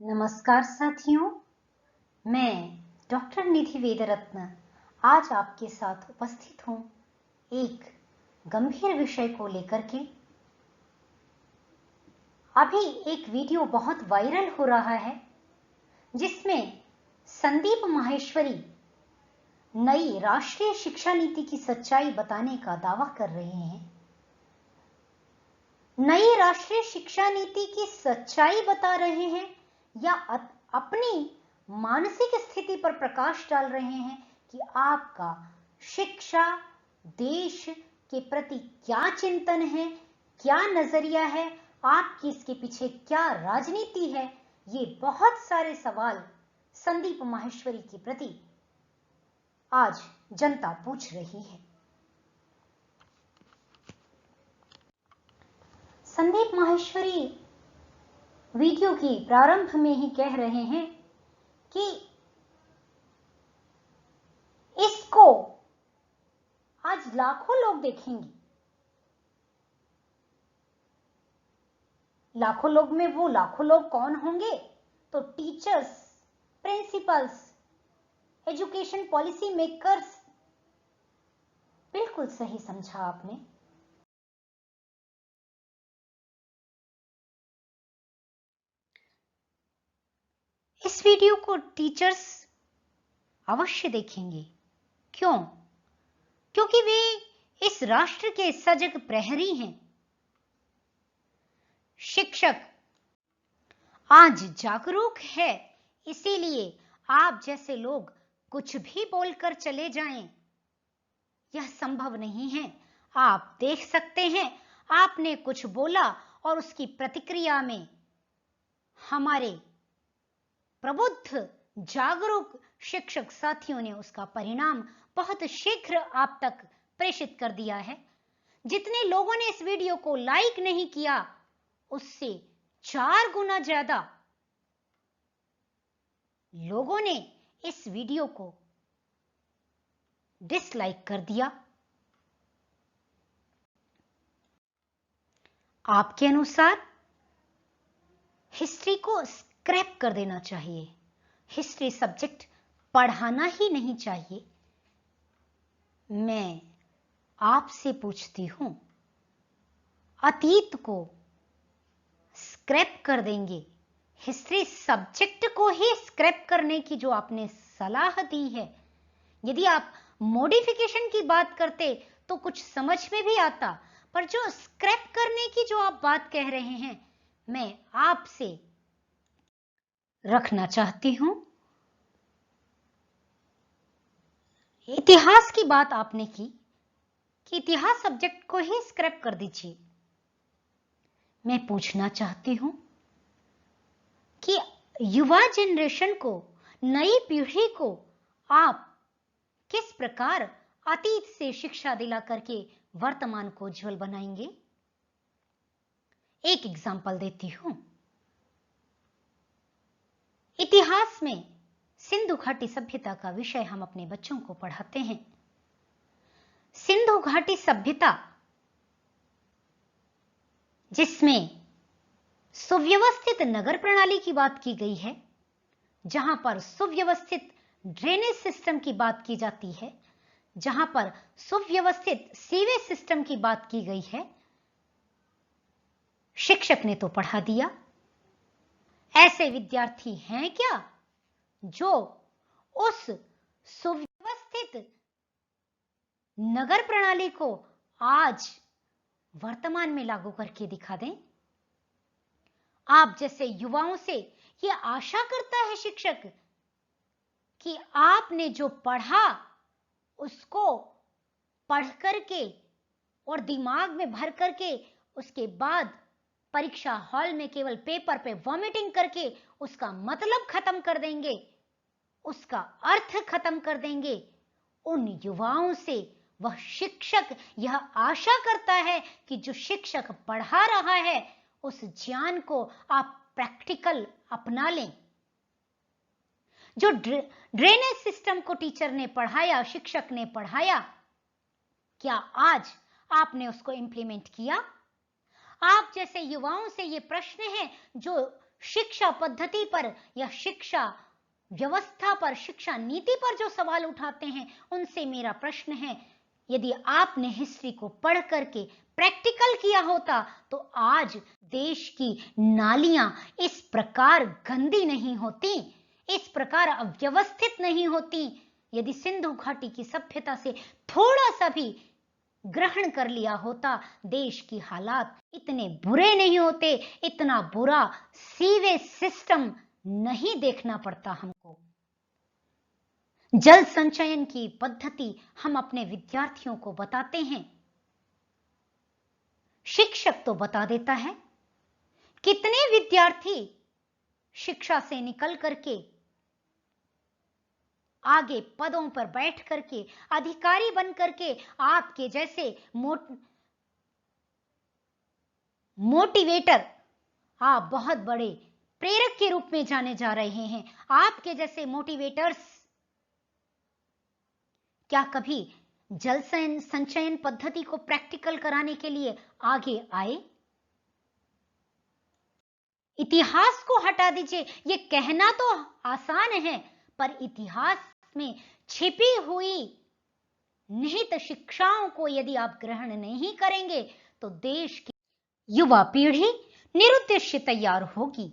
नमस्कार साथियों, मैं डॉक्टर निधि वेदरत्न आज आपके साथ उपस्थित हूँ एक गंभीर विषय को लेकर के। अभी एक वीडियो बहुत वायरल हो रहा है जिसमें संदीप माहेश्वरी नई राष्ट्रीय शिक्षा नीति की सच्चाई बताने का दावा कर रहे हैं। नई राष्ट्रीय शिक्षा नीति की सच्चाई बता रहे हैं या अपनी मानसिक स्थिति पर प्रकाश डाल रहे हैं कि आपका शिक्षा देश के प्रति क्या चिंतन है, क्या नजरिया है, आपकी इसके पीछे क्या राजनीति है। ये बहुत सारे सवाल संदीप माहेश्वरी के प्रति आज जनता पूछ रही है। संदीप माहेश्वरी वीडियो की प्रारंभ में ही कह रहे हैं कि इसको आज लाखों लोग देखेंगे। लाखों लोग में वो लाखों लोग कौन होंगे? तो teachers, principles, education policy makers. बिल्कुल सही समझा आपने। इस वीडियो को टीचर्स अवश्य देखेंगे। क्यों? क्योंकि वे इस राष्ट्र के सजग प्रहरी हैं। शिक्षक आज जागरूक है, इसीलिए आप जैसे लोग कुछ भी बोलकर चले जाएं, यह संभव नहीं है। आप देख सकते हैं, आपने कुछ बोला और उसकी प्रतिक्रिया में हमारे प्रबुद्ध जागरूक शिक्षक साथियों ने उसका परिणाम बहुत शीघ्र आप तक प्रेषित कर दिया है। जितने लोगों ने इस वीडियो को लाइक नहीं किया, उससे 4 गुना ज्यादा लोगों ने इस वीडियो को डिसलाइक कर दिया। आपके अनुसार हिस्ट्री को स्क्रैप कर देना चाहिए, हिस्ट्री सब्जेक्ट पढ़ाना ही नहीं चाहिए। मैं आपसे पूछती हूं, अतीत को स्क्रैप कर देंगे, हिस्ट्री सब्जेक्ट को ही स्क्रैप करने की जो आपने सलाह दी है, यदि आप मॉडिफिकेशन की बात करते तो कुछ समझ में भी आता, पर जो स्क्रैप करने की जो आप बात कह रहे हैं, मैं आपसे रखना चाहती हूं। इतिहास की बात आपने की कि इतिहास सब्जेक्ट को ही स्क्रैप कर दीजिए। मैं पूछना चाहती हूं कि युवा जनरेशन को, नई पीढ़ी को आप किस प्रकार अतीत से शिक्षा दिला करके वर्तमान को उज्जवल बनाएंगे? एक एग्जाम्पल देती हूं। इतिहास में सिंधु घाटी सभ्यता का विषय हम अपने बच्चों को पढ़ाते हैं। सिंधु घाटी सभ्यता जिसमें सुव्यवस्थित नगर प्रणाली की बात की गई है, जहां पर सुव्यवस्थित ड्रेनेज सिस्टम की बात की जाती है, जहां पर सुव्यवस्थित सीवेज सिस्टम की बात की गई है, शिक्षक ने तो पढ़ा दिया। ऐसे विद्यार्थी हैं क्या जो उस सुव्यवस्थित नगर प्रणाली को आज वर्तमान में लागू करके दिखा दें? आप जैसे युवाओं से यह आशा करता है शिक्षक कि आपने जो पढ़ा उसको पढ़ करके और दिमाग में भर करके उसके बाद परीक्षा हॉल में केवल पेपर पे वॉमिटिंग करके उसका मतलब खत्म कर देंगे, उसका अर्थ खत्म कर देंगे। उन युवाओं से वह शिक्षक यह आशा करता है कि जो शिक्षक पढ़ा रहा है उस ज्ञान को आप प्रैक्टिकल अपना लें। जो ड्रेनेज सिस्टम को टीचर ने पढ़ाया, शिक्षक ने पढ़ाया, क्या आज आपने उसको इंप्लीमेंट किया? आप जैसे युवाओं से यह प्रश्न है जो शिक्षा पद्धति पर या शिक्षा व्यवस्था पर, शिक्षा नीति पर जो सवाल उठाते हैं, उनसे मेरा प्रश्न है, यदि आपने हिस्ट्री को पढ़ करके प्रैक्टिकल किया होता तो आज देश की नालियां इस प्रकार गंदी नहीं होती, इस प्रकार अव्यवस्थित नहीं होती। यदि सिंधु घाटी की सभ्यता से थोड़ा सा भी ग्रहण कर लिया होता, देश की हालात इतने बुरे नहीं होते, इतना बुरा सीवेज सिस्टम नहीं देखना पड़ता हमको। जल संचयन की पद्धति हम अपने विद्यार्थियों को बताते हैं, शिक्षक तो बता देता है, कितने विद्यार्थी शिक्षा से निकल करके आगे पदों पर बैठ करके, अधिकारी बन करके आपके जैसे मोटिवेटर, आप बहुत बड़े प्रेरक के रूप में जाने जा रहे हैं। आपके जैसे मोटिवेटर्स क्या कभी जल संचयन पद्धति को प्रैक्टिकल कराने के लिए आगे आए? इतिहास को हटा दीजिए, ये कहना तो आसान है, पर इतिहास में छिपी हुई निहित शिक्षाओं को यदि आप ग्रहण नहीं करेंगे तो देश की युवा पीढ़ी निरुद्देश्य तैयार होगी।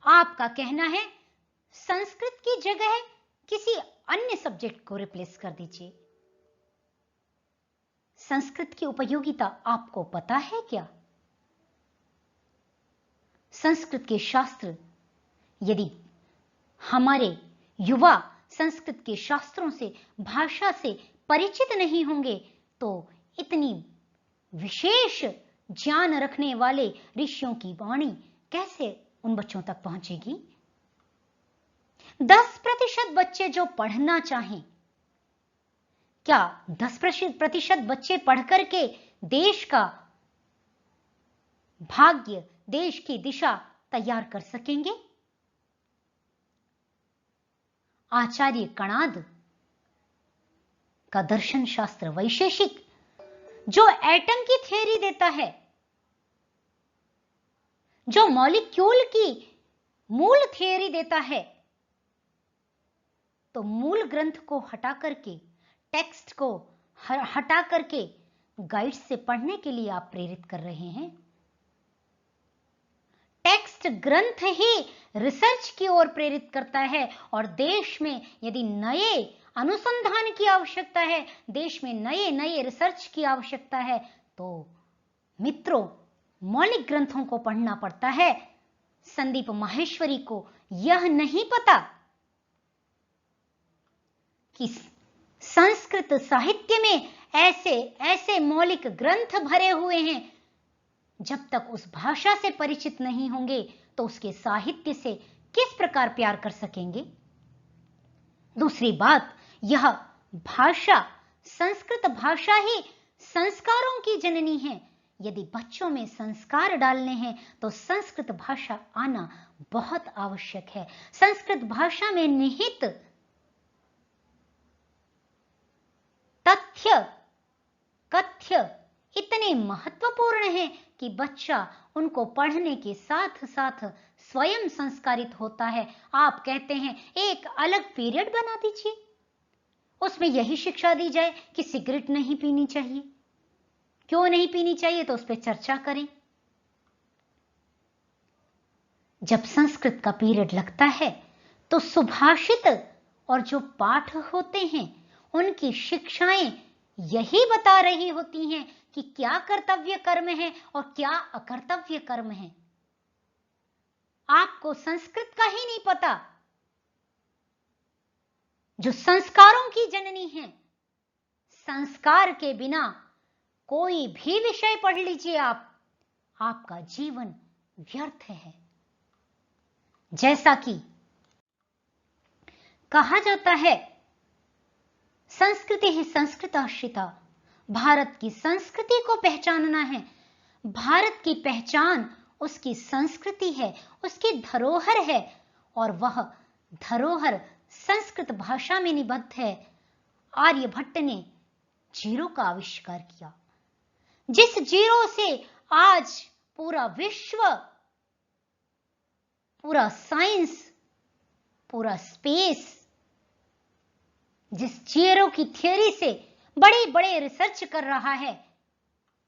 आपका कहना है संस्कृत की जगह किसी अन्य सब्जेक्ट को रिप्लेस कर दीजिए। संस्कृत की उपयोगिता आपको पता है क्या? संस्कृत के शास्त्र, यदि हमारे युवा संस्कृत के शास्त्रों से, भाषा से परिचित नहीं होंगे तो इतनी विशेष ज्ञान रखने वाले ऋषियों की वाणी कैसे उन बच्चों तक पहुंचेगी? 10% बच्चे जो पढ़ना चाहें, क्या 10% बच्चे पढ़ करके देश का भाग्य, देश की दिशा तैयार कर सकेंगे? आचार्य कणाद का दर्शन शास्त्र वैशेषिक जो एटम की थ्योरी देता है, जो मॉलिक्यूल की मूल थ्योरी देता है, तो मूल ग्रंथ को हटा करके, टेक्स्ट को हटा करके गाइड से पढ़ने के लिए आप प्रेरित कर रहे हैं। टेक्स्ट ग्रंथ ही रिसर्च की ओर प्रेरित करता है, और देश में यदि नए अनुसंधान की आवश्यकता है, देश में नए नए रिसर्च की आवश्यकता है, तो मित्रों मौलिक ग्रंथों को पढ़ना पड़ता है। संदीप माहेश्वरी को यह नहीं पता कि संस्कृत साहित्य में ऐसे ऐसे मौलिक ग्रंथ भरे हुए हैं, जब तक उस भाषा से परिचित नहीं होंगे तो उसके साहित्य से किस प्रकार प्यार कर सकेंगे? दूसरी बात, यह भाषा, संस्कृत भाषा ही संस्कारों की जननी है। यदि बच्चों में संस्कार डालने हैं तो संस्कृत भाषा आना बहुत आवश्यक है। संस्कृत भाषा में निहित तथ्य, कथ्य इतने महत्वपूर्ण हैं कि बच्चा उनको पढ़ने के साथ साथ स्वयं संस्कारित होता है। आप कहते हैं एक अलग पीरियड बना दीजिए, उसमें यही शिक्षा दी जाए कि सिगरेट नहीं पीनी चाहिए, क्यों नहीं पीनी चाहिए तो उस पर चर्चा करें। जब संस्कृत का पीरियड लगता है तो सुभाषित और जो पाठ होते हैं उनकी शिक्षाएं यही बता रही होती हैं कि क्या कर्तव्य कर्म है और क्या अकर्तव्य कर्म है। आपको संस्कृत का ही नहीं पता, जो संस्कारों की जननी है। संस्कार के बिना कोई भी विषय पढ़ लीजिए आप, आपका जीवन व्यर्थ है। जैसा कि कहा जाता है, संस्कृति ही संस्कृताश्रिता, भारत की संस्कृति को पहचानना है। भारत की पहचान उसकी संस्कृति है, उसकी धरोहर है, और वह धरोहर संस्कृत भाषा में निबद्ध है। आर्यभट्ट ने जीरो का आविष्कार किया, जिस जीरो से आज पूरा विश्व पूरा साइंस, पूरा स्पेस, जिस चेयरों की थियरी से बड़े बड़े रिसर्च कर रहा है,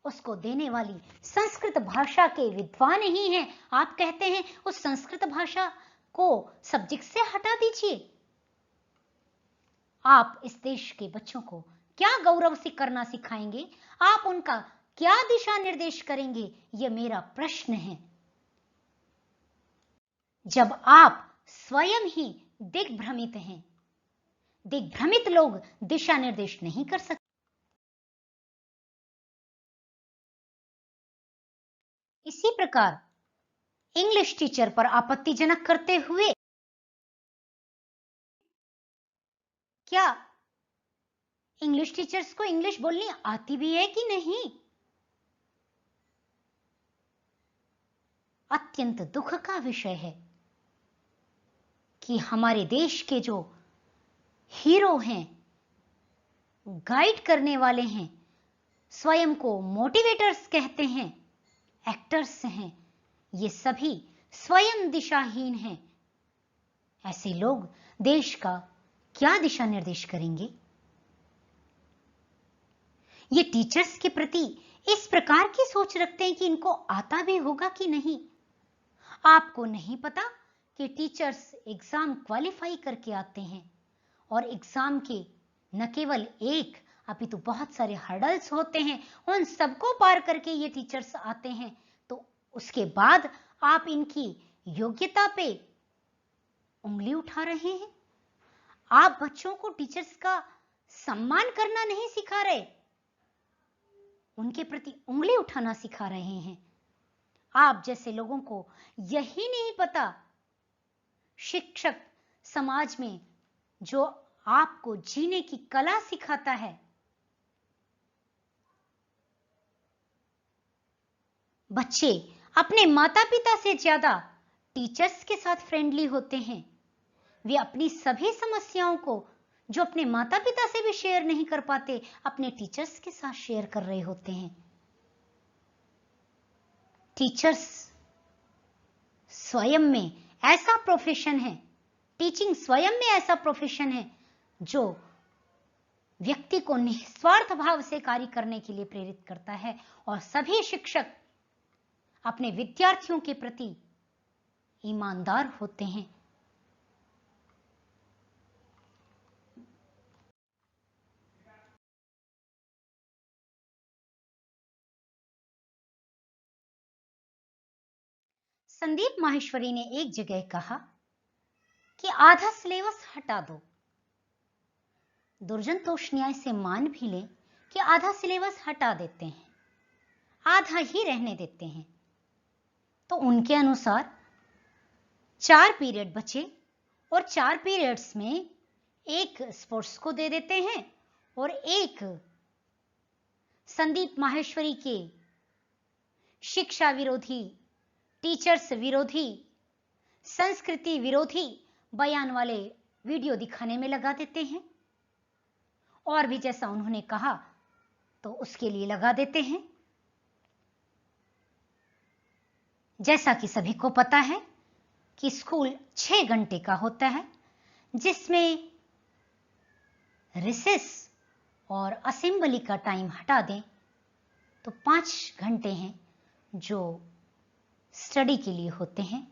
उसको देने वाली संस्कृत भाषा के विद्वान ही हैं। आप कहते हैं उस संस्कृत भाषा को सब्जेक्ट से हटा दीजिए। आप इस देश के बच्चों को क्या गौरव से करना सिखाएंगे? आप उनका क्या दिशा निर्देश करेंगे? यह मेरा प्रश्न है। जब आप स्वयं ही दिग्भ्रमित हैं, दिग्भ्रमित लोग दिशा निर्देश नहीं कर सकते। इसी प्रकार इंग्लिश टीचर पर आपत्तिजनक करते हुए, क्या इंग्लिश टीचर्स को इंग्लिश बोलनी आती भी है कि नहीं? अत्यंत दुख का विषय है कि हमारे देश के जो हीरो हैं, गाइड करने वाले हैं, स्वयं को मोटिवेटर्स कहते हैं, एक्टर्स हैं, ये सभी स्वयं दिशाहीन हैं। ऐसे लोग देश का क्या दिशा निर्देश करेंगे? ये टीचर्स के प्रति इस प्रकार की सोच रखते हैं कि इनको आता भी होगा कि नहीं। आपको नहीं पता कि टीचर्स एग्जाम क्वालिफाई करके आते हैं और एग्जाम के न केवल एक अपितु बहुत सारे हर्डल्स होते हैं, उन सबको पार करके ये टीचर्स आते हैं। तो उसके बाद आप इनकी योग्यता पे उंगली उठा रहे हैं। आप बच्चों को टीचर्स का सम्मान करना नहीं सिखा रहे, उनके प्रति उंगली उठाना सिखा रहे हैं। आप जैसे लोगों को यही नहीं पता, शिक्षक समाज में जो आपको जीने की कला सिखाता है, बच्चे अपने माता पिता से ज्यादा टीचर्स के साथ फ्रेंडली होते हैं। वे अपनी सभी समस्याओं को जो अपने माता पिता से भी शेयर नहीं कर पाते, अपने टीचर्स के साथ शेयर कर रहे होते हैं। टीचर्स स्वयं में ऐसा प्रोफेशन है, टीचिंग स्वयं में ऐसा प्रोफेशन है जो व्यक्ति को निस्वार्थ भाव से कार्य करने के लिए प्रेरित करता है। और सभी शिक्षक अपने विद्यार्थियों के प्रति ईमानदार होते हैं। संदीप माहेश्वरी ने एक जगह कहा कि आधा सिलेबस हटा दो। दुर्जन तोष न्याय से मान भी ले कि आधा सिलेबस हटा देते हैं, आधा ही रहने देते हैं, तो उनके अनुसार 4 पीरियड बचे और 4 पीरियड्स में एक स्पोर्ट्स को दे देते हैं और एक संदीप माहेश्वरी के शिक्षा विरोधी, टीचर्स विरोधी, संस्कृति विरोधी बयान वाले वीडियो दिखाने में लगा देते हैं। और भी जैसा उन्होंने कहा तो उसके लिए लगा देते हैं। जैसा कि सभी को पता है कि स्कूल 6 घंटे का होता है, जिसमें रिसेस और असेंबली का टाइम हटा दें तो 5 घंटे हैं जो स्टडी के लिए होते हैं।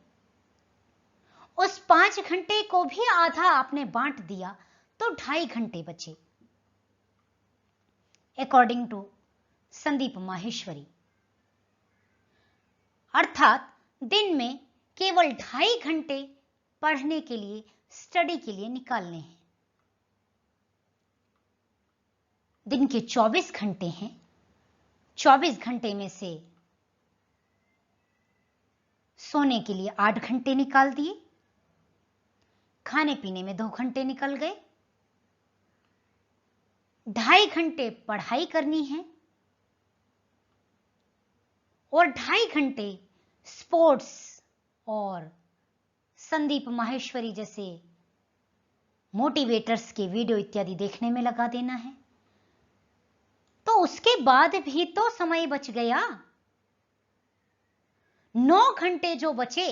उस 5 घंटे को भी आधा आपने बांट दिया तो 2.5 घंटे बचे, अकॉर्डिंग टू संदीप माहेश्वरी। अर्थात दिन में केवल 2.5 घंटे पढ़ने के लिए, स्टडी के लिए निकालने हैं। दिन के 24 घंटे हैं, 24 घंटे में से सोने के लिए 8 घंटे निकाल दिए, खाने पीने में 2 घंटे निकल गए, 2.5 घंटे पढ़ाई करनी है और 2.5 घंटे स्पोर्ट्स और संदीप माहेश्वरी जैसे मोटिवेटर्स के वीडियो इत्यादि देखने में लगा देना है। तो उसके बाद भी तो समय बच गया। 9 घंटे जो बचे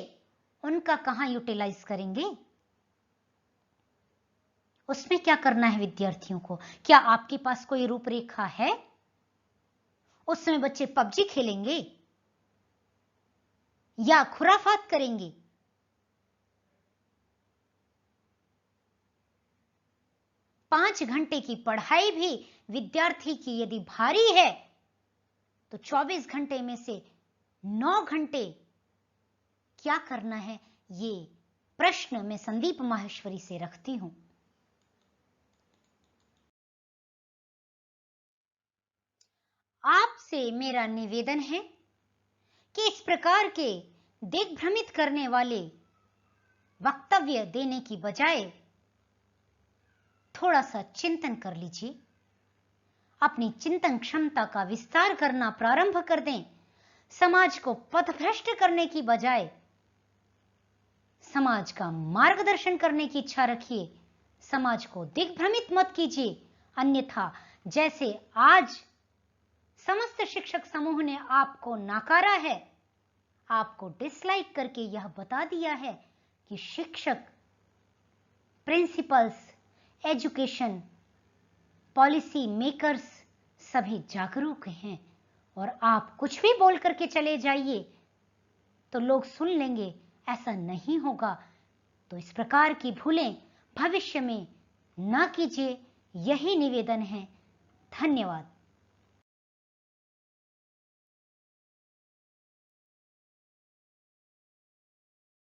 उनका कहां यूटिलाइज करेंगे? उसमें क्या करना है विद्यार्थियों को? क्या आपके पास कोई रूपरेखा है? उसमें बच्चे पबजी खेलेंगे या खुराफात करेंगे? पांच घंटे की पढ़ाई भी विद्यार्थी की यदि भारी है तो 24 घंटे में से 9 घंटे क्या करना है, ये प्रश्न मैं संदीप माहेश्वरी से रखती हूं। आपसे मेरा निवेदन है कि इस प्रकार के दिग्भ्रमित करने वाले वक्तव्य देने की बजाय थोड़ा सा चिंतन कर लीजिए, अपनी चिंतन क्षमता का विस्तार करना प्रारंभ कर दें। समाज को पथभ्रष्ट करने की बजाय समाज का मार्गदर्शन करने की इच्छा रखिए। समाज को दिग्भ्रमित मत कीजिए, अन्यथा जैसे आज समस्त शिक्षक समूह ने आपको नकारा है, आपको डिसलाइक करके यह बता दिया है कि शिक्षक, प्रिंसिपल्स, एजुकेशन पॉलिसी मेकर्स सभी जागरूक हैं और आप कुछ भी बोल करके चले जाइए तो लोग सुन लेंगे, ऐसा नहीं होगा। तो इस प्रकार की भूलें भविष्य में ना कीजिए, यही निवेदन है। धन्यवाद।